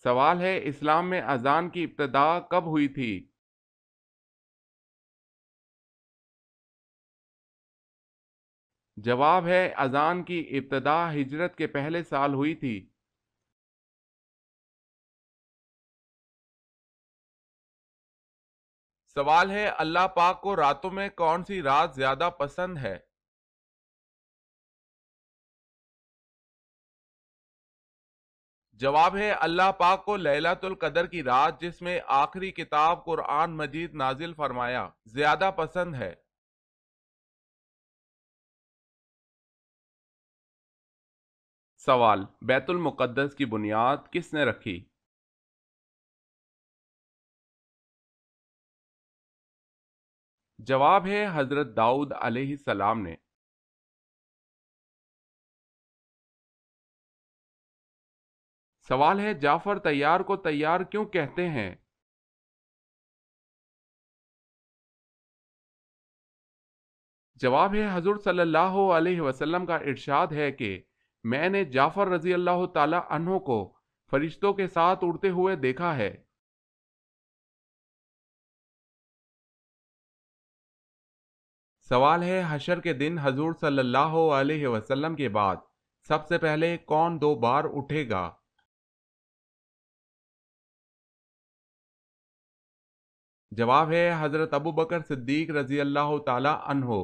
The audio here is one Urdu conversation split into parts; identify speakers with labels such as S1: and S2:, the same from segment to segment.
S1: سوال ہے اسلام میں اذان کی ابتدا کب ہوئی تھی؟ جواب ہے اذان کی ابتدا ہجرت کے پہلے سال ہوئی تھی۔ سوال ہے اللہ پاک کو راتوں میں کون سی رات زیادہ پسند ہے؟ جواب ہے اللہ پاک کو لیلۃ القدر کی رات جس میں آخری کتاب قرآن مجید نازل فرمایا زیادہ پسند ہے۔ سوال بیت المقدس کی بنیاد کس نے رکھی؟ جواب ہے حضرت داؤد علیہ السلام نے۔ سوال ہے جعفر طیار کو طیار کیوں کہتے ہیں؟ جواب ہے حضور صلی اللہ علیہ وسلم کا ارشاد ہے کہ میں نے جعفر رضی اللہ تعالی عنہ کو فرشتوں کے ساتھ اڑتے ہوئے دیکھا ہے۔ سوال ہے حشر کے دن حضور صلی اللہ علیہ وسلم کے بعد سب سے پہلے کون 2 بار اٹھے گا؟ جواب ہے حضرت ابو بکر صدیق رضی اللہ تعالی عنہ۔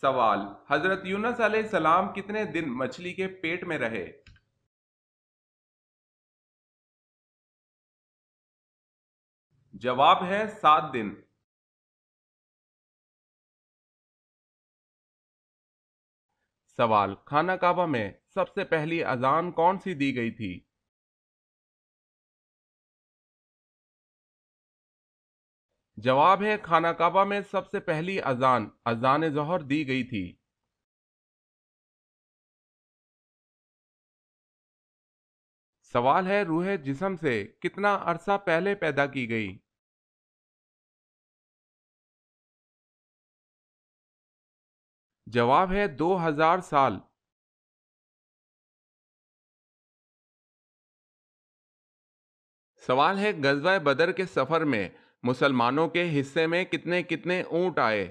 S1: سوال حضرت یونس علیہ السلام کتنے دن مچھلی کے پیٹ میں رہے؟ جواب ہے 7 دن۔ سوال خانہ کعبہ میں سب سے پہلی اذان کون سی دی گئی تھی؟ جواب ہے خانہ کعبہ میں سب سے پہلی اذان اذان ظہر دی گئی تھی۔ سوال ہے روح جسم سے کتنا عرصہ پہلے پیدا کی گئی؟ جواب ہے 2000 سال۔ سوال ہے غزوہ بدر کے سفر میں مسلمانوں کے حصے میں کتنے اونٹ آئے؟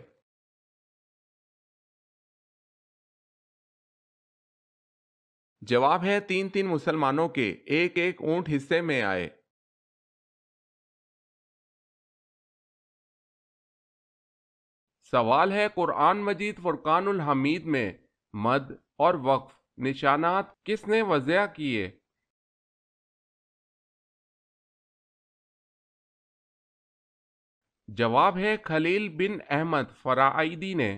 S1: جواب ہے 3 مسلمانوں کے ایک اونٹ حصے میں آئے۔ سوال ہے قرآن مجید فرقان الحمید میں مد اور وقف نشانات کس نے وضع کیے؟ جواب ہے خلیل بن احمد فرائیدی نے۔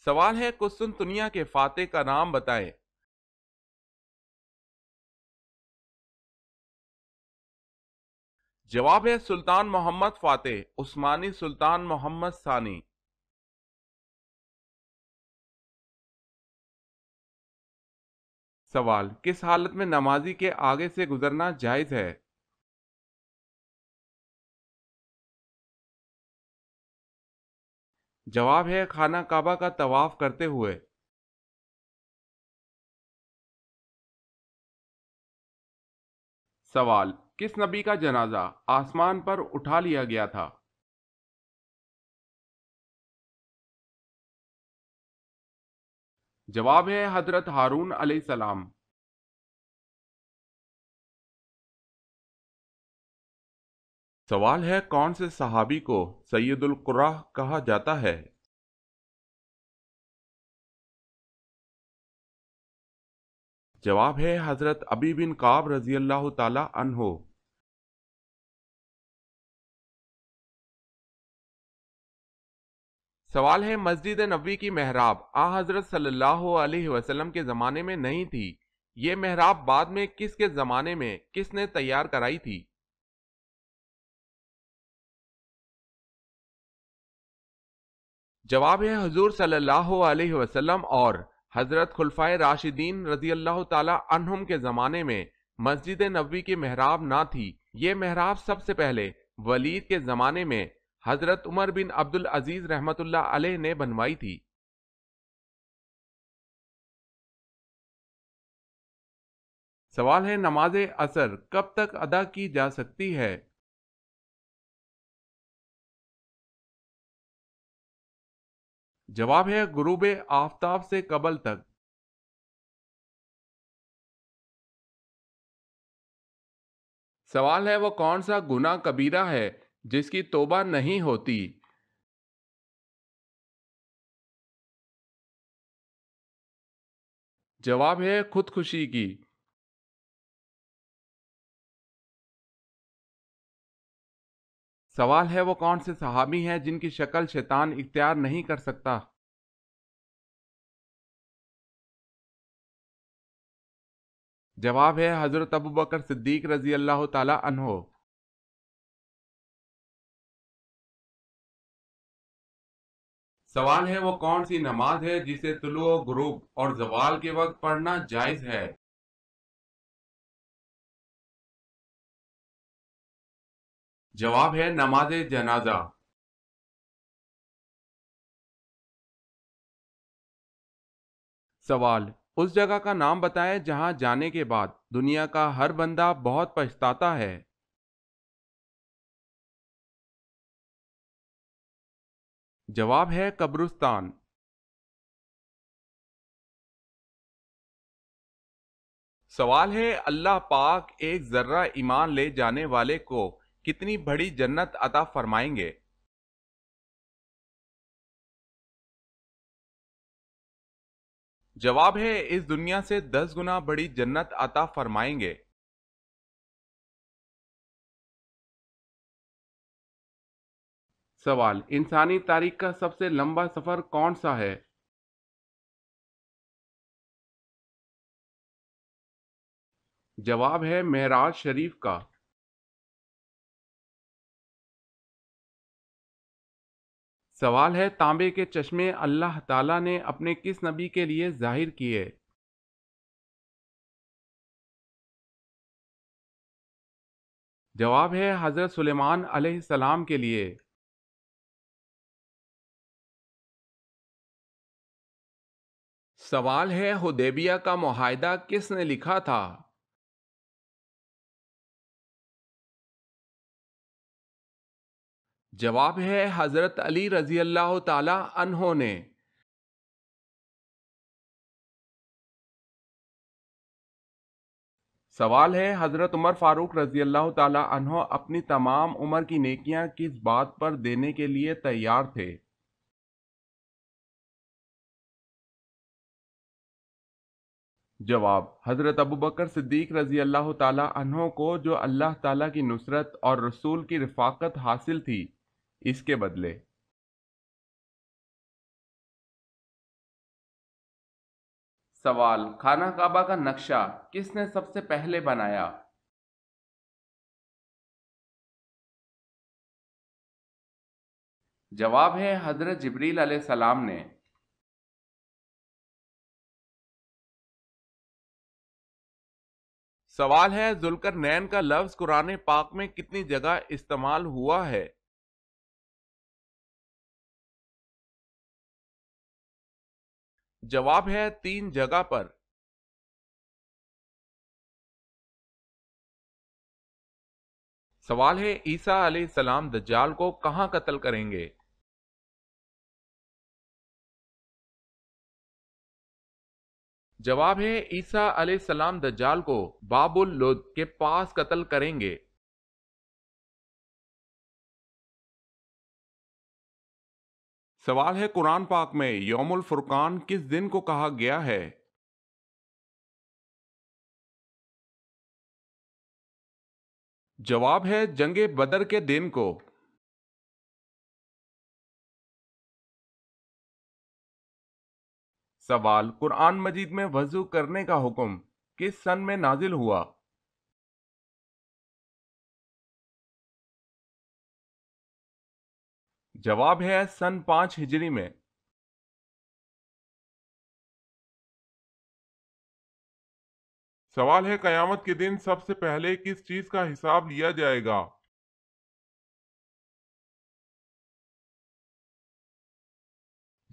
S1: سوال ہے قسطنطنیہ کے فاتح کا نام بتائیں۔ جواب ہے سلطان محمد فاتح عثمانی سلطان محمد ثانی۔ سوال کس حالت میں نمازی کے آگے سے گزرنا جائز ہے؟ جواب ہے خانہ کعبہ کا طواف کرتے ہوئے۔ سوال کس نبی کا جنازہ آسمان پر اٹھا لیا گیا تھا؟ جواب ہے حضرت ہارون علیہ السلام۔ سوال ہے کون سے صحابی کو سید القراء کہا جاتا ہے؟ جواب ہے حضرت ابی بن کعب رضی اللہ تعالی عنہ۔ سوال ہے مسجد نبوی کی محراب حضرت صلی اللہ علیہ وسلم کے زمانے میں نہیں تھی، یہ محراب بعد میں کس کے زمانے میں کس نے تیار کرائی تھی؟ جواب ہے حضور صلی اللہ علیہ وسلم اور حضرت خلفائے راشدین رضی اللہ تعالی عنہم کے زمانے میں مسجد نبوی کی محراب نہ تھی، یہ محراب سب سے پہلے ولید کے زمانے میں حضرت عمر بن عبد العزیز رحمت اللہ علیہ نے بنوائی تھی؟ سوال ہے نماز عصر کب تک ادا کی جا سکتی ہے؟ جواب ہے غروب آفتاب سے قبل تک۔ سوال ہے وہ کون سا گناہ کبیرہ ہے جس کی توبہ نہیں ہوتی؟ جواب ہے خودکشی کی۔ سوال ہے وہ کون سے صحابی ہیں جن کی شکل شیطان اختیار نہیں کر سکتا؟ جواب ہے حضرت ابوبکر صدیق رضی اللہ تعالی عنہ۔ سوال ہے وہ کون سی نماز ہے جسے طلوع و غروب اور زوال کے وقت پڑھنا جائز ہے؟ جواب ہے نماز جنازہ۔ سوال، اس جگہ کا نام بتائیں جہاں جانے کے بعد دنیا کا ہر بندہ بہت پچھتاتا ہے۔ جواب ہے قبرستان۔ سوال ہے اللہ پاک ایک ذرہ ایمان لے جانے والے کو کتنی بڑی جنت عطا فرمائیں گے؟ جواب ہے اس دنیا سے 10 گنا بڑی جنت عطا فرمائیں گے۔ سوال، انسانی تاریخ کا سب سے لمبا سفر کون سا ہے؟ جواب ہے معراج شریف کا۔ سوال ہے تانبے کے چشمے اللہ تعالیٰ نے اپنے کس نبی کے لیے ظاہر کیے؟ جواب ہے حضرت سلیمان علیہ السلام کے لیے۔ سوال ہے حدیبیہ کا معاہدہ کس نے لکھا تھا؟ جواب ہے حضرت علی رضی اللہ تعالی عنہ نے۔ سوال ہے حضرت عمر فاروق رضی اللہ تعالی عنہ اپنی تمام عمر کی نیکیاں کس بات پر دینے کے لیے تیار تھے؟ جواب، حضرت ابوبکر صدیق رضی اللہ تعالی عنہ کو جو اللہ تعالی کی نصرت اور رسول کی رفاقت حاصل تھی اس کے بدلے۔ سوال، خانہ کعبہ کا نقشہ کس نے سب سے پہلے بنایا؟ جواب ہے حضرت جبریل علیہ السلام نے۔ سوال ہے ذوالقرنین کا لفظ قرآن پاک میں کتنی جگہ استعمال ہوا ہے؟ جواب ہے 3 جگہ پر۔ سوال ہے عیسیٰ علیہ السلام دجال کو کہاں قتل کریں گے؟ جواب ہے عیسیٰ علیہ السلام دجال کو باب اللد کے پاس قتل کریں گے۔ سوال ہے قرآن پاک میں یوم الفرقان کس دن کو کہا گیا ہے؟ جواب ہے جنگ بدر کے دن کو۔ سوال، قرآن مجید میں وضو کرنے کا حکم کس سن میں نازل ہوا؟ جواب ہے سن 5 ہجری میں۔ سوال ہے قیامت کے دن سب سے پہلے کس چیز کا حساب لیا جائے گا؟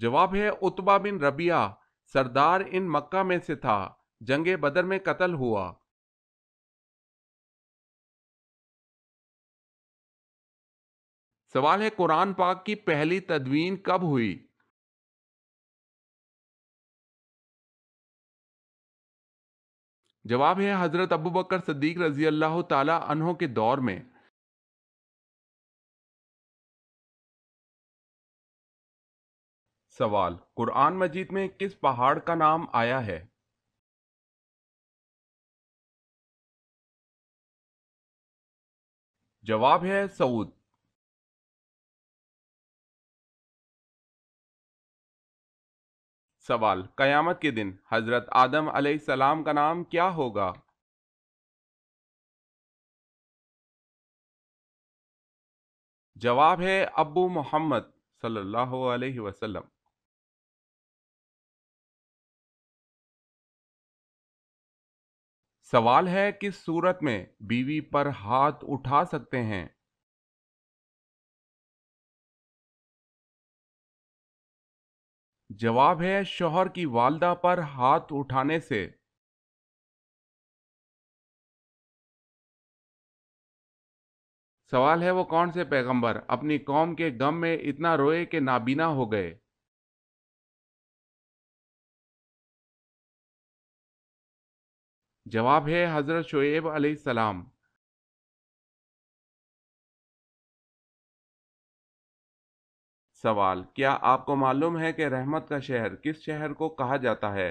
S1: جواب ہے عتبہ بن ربیعہ، سردار ان مکہ میں سے تھا، جنگ بدر میں قتل ہوا۔ سوال ہے قرآن پاک کی پہلی تدوین کب ہوئی؟ جواب ہے حضرت ابوبکر صدیق رضی اللہ تعالی عنہ کے دور میں۔ سوال قرآن مجید میں کس پہاڑ کا نام آیا ہے؟ جواب ہے سعود۔ سوال قیامت کے دن حضرت آدم علیہ السلام کا نام کیا ہوگا؟ جواب ہے ابو محمد صلی اللہ علیہ وسلم۔ سوال ہے کس صورت میں بیوی پر ہاتھ اٹھا سکتے ہیں؟ جواب ہے شوہر کی والدہ پر ہاتھ اٹھانے سے۔ سوال ہے وہ کون سے پیغمبر اپنی قوم کے غم میں اتنا روئے کہ نابینا ہو گئے؟ جواب ہے حضرت شعیب علیہ السلام۔ سوال کیا آپ کو معلوم ہے کہ رحمت کا شہر کس شہر کو کہا جاتا ہے؟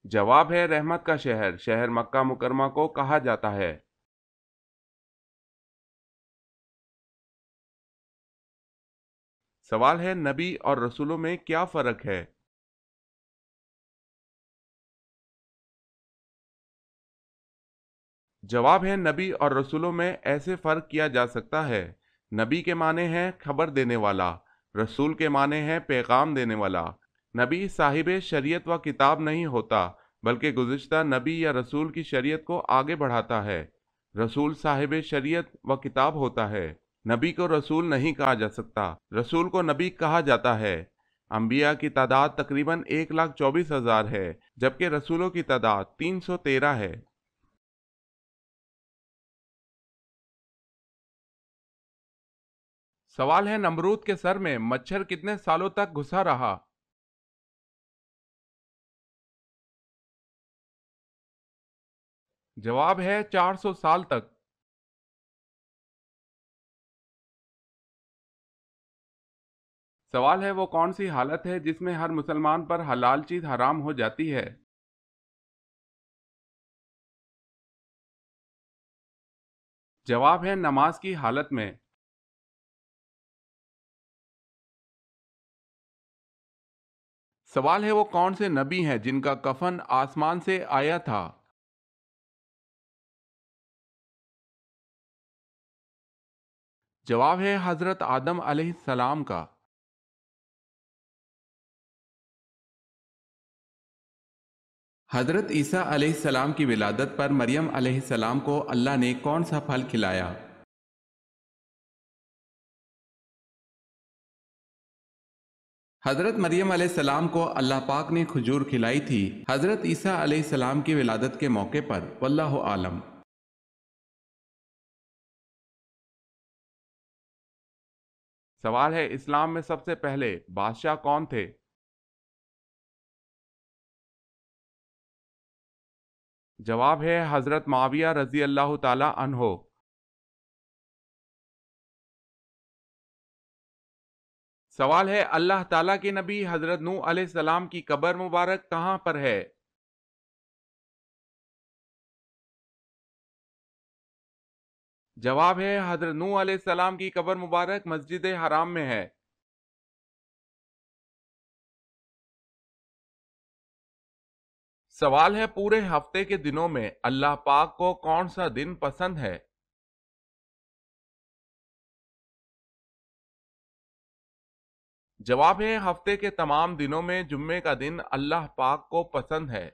S1: جواب ہے رحمت کا شہر شہر مکہ مکرمہ کو کہا جاتا ہے۔ سوال ہے نبی اور رسولوں میں کیا فرق ہے؟ جواب ہے نبی اور رسولوں میں ایسے فرق کیا جا سکتا ہے۔ نبی کے معنی ہے خبر دینے والا، رسول کے معنی ہے پیغام دینے والا۔ نبی صاحب شریعت و کتاب نہیں ہوتا، بلکہ گزشتہ نبی یا رسول کی شریعت کو آگے بڑھاتا ہے۔ رسول صاحب شریعت و کتاب ہوتا ہے۔ نبی کو رسول نہیں کہا جا سکتا، رسول کو نبی کہا جاتا ہے۔ انبیاء کی تعداد تقریباً 1,24,000 ہے، جبکہ رسولوں کی تعداد 313 ہے۔ سوال ہے نمرود کے سر میں مچھر کتنے سالوں تک گھسا رہا؟ جواب ہے 400 سال تک۔ سوال ہے وہ کون سی حالت ہے جس میں ہر مسلمان پر حلال چیز حرام ہو جاتی ہے؟ جواب ہے نماز کی حالت میں۔ سوال ہے وہ کون سے نبی ہیں جن کا کفن آسمان سے آیا تھا؟ جواب ہے حضرت آدم علیہ السلام کا۔ حضرت عیسیٰ علیہ السلام کی ولادت پر مریم علیہ السلام کو اللہ نے کون سا پھل کھلایا؟ حضرت مریم علیہ السلام کو اللہ پاک نے کھجور کھلائی تھی حضرت عیسیٰ علیہ السلام کی ولادت کے موقع پر، واللہ عالم۔ سوال ہے اسلام میں سب سے پہلے بادشاہ کون تھے؟ جواب ہے حضرت معاویہ رضی اللہ تعالی عنہ۔ سوال ہے اللہ تعالیٰ کے نبی حضرت نوح علیہ السلام کی قبر مبارک کہاں پر ہے؟ جواب ہے حضرت نوح علیہ السلام کی قبر مبارک مسجد حرام میں ہے۔ سوال ہے پورے ہفتے کے دنوں میں اللہ پاک کو کون سا دن پسند ہے؟ جواب ہے ہفتے کے تمام دنوں میں جمعے کا دن اللہ پاک کو پسند ہے۔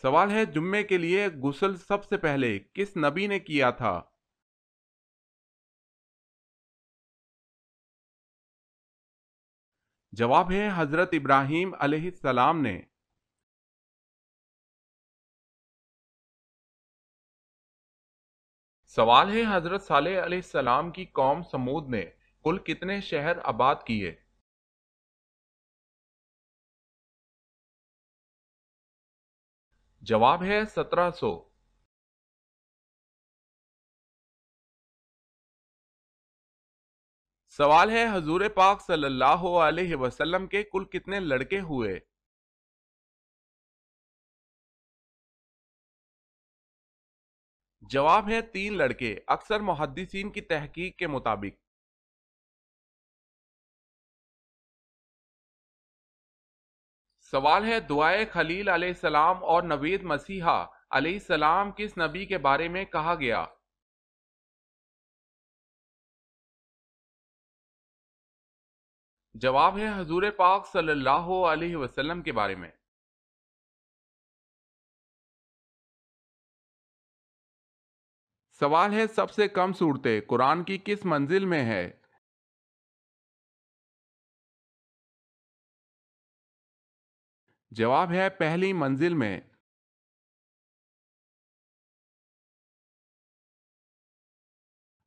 S1: سوال ہے جمعے کے لیے غسل سب سے پہلے کس نبی نے کیا تھا؟ جواب ہے حضرت ابراہیم علیہ السلام نے۔ سوال ہے حضرت صالح علیہ السلام کی قوم سمود نے کل کتنے شہر آباد کیے؟ جواب ہے 1700۔ سوال ہے حضور پاک صلی اللہ علیہ وسلم کے کل کتنے لڑکے ہوئے؟ جواب ہے 3 لڑکے، اکثر محدثین کی تحقیق کے مطابق۔ سوال ہے دعائے خلیل علیہ السلام اور نوید مسیحا علیہ السلام کس نبی کے بارے میں کہا گیا؟ جواب ہے حضور پاک صلی اللہ علیہ وسلم کے بارے میں۔ سوال ہے سب سے کم صورتیں قرآن کی کس منزل میں ہے؟ جواب ہے پہلی منزل میں۔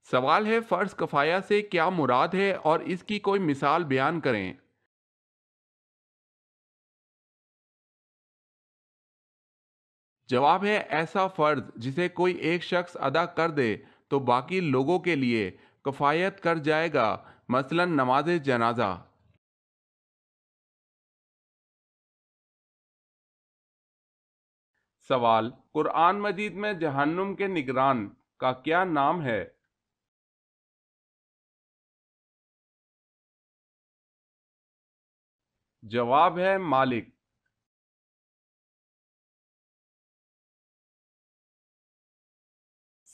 S1: سوال ہے فرض کفایہ سے کیا مراد ہے اور اس کی کوئی مثال بیان کریں۔ جواب ہے ایسا فرض جسے کوئی ایک شخص ادا کر دے تو باقی لوگوں کے لیے کفایت کر جائے گا، مثلا نماز جنازہ۔ سوال قرآن مجید میں جہنم کے نگران کا کیا نام ہے؟ جواب ہے مالک۔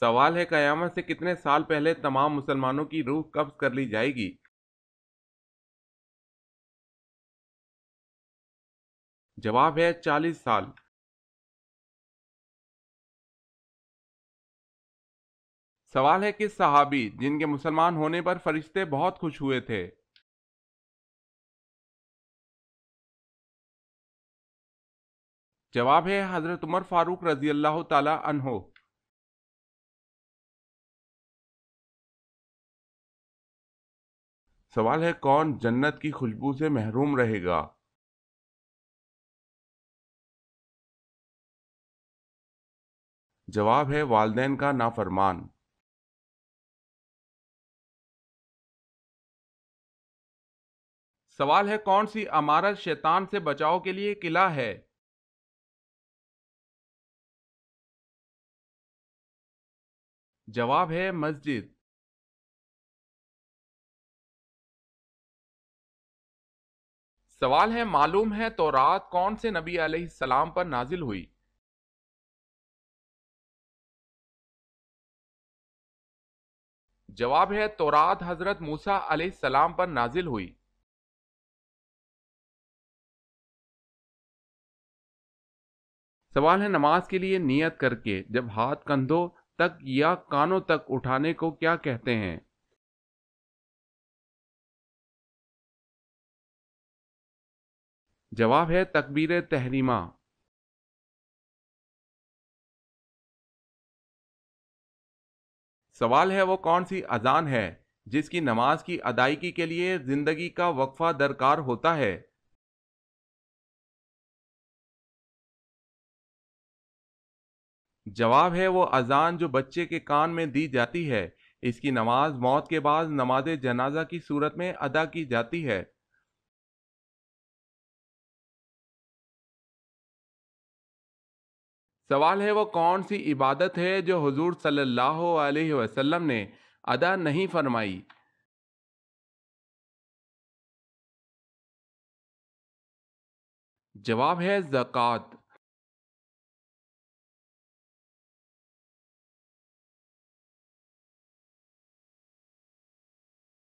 S1: سوال ہے قیامت سے کتنے سال پہلے تمام مسلمانوں کی روح قبض کر لی جائے گی؟ جواب ہے 40 سال۔ سوال ہے کس صحابی جن کے مسلمان ہونے پر فرشتے بہت خوش ہوئے تھے؟ جواب ہے حضرت عمر فاروق رضی اللہ تعالی عنہ۔ سوال ہے کون جنت کی خوشبو سے محروم رہے گا؟ جواب ہے والدین کا نافرمان۔ سوال ہے کون سی عمارت شیطان سے بچاؤ کے لیے قلعہ ہے؟ جواب ہے مسجد۔ سوال ہے معلوم ہے تورات کون سے نبی علیہ السلام پر نازل ہوئی؟ جواب ہے تورات حضرت موسیٰ علیہ السلام پر نازل ہوئی۔ سوال ہے نماز کے لیے نیت کر کے جب ہاتھ کندھوں تک یا کانوں تک اٹھانے کو کیا کہتے ہیں؟ جواب ہے تکبیر تحریمہ۔ سوال ہے وہ کون سی اذان ہے جس کی نماز کی ادائیگی کے لیے زندگی کا وقفہ درکار ہوتا ہے؟ جواب ہے وہ اذان جو بچے کے کان میں دی جاتی ہے، اس کی نماز موت کے بعد نماز جنازہ کی صورت میں ادا کی جاتی ہے۔ سوال ہے وہ کون سی عبادت ہے جو حضور صلی اللہ علیہ وسلم نے ادا نہیں فرمائی؟ جواب ہے زکوٰۃ۔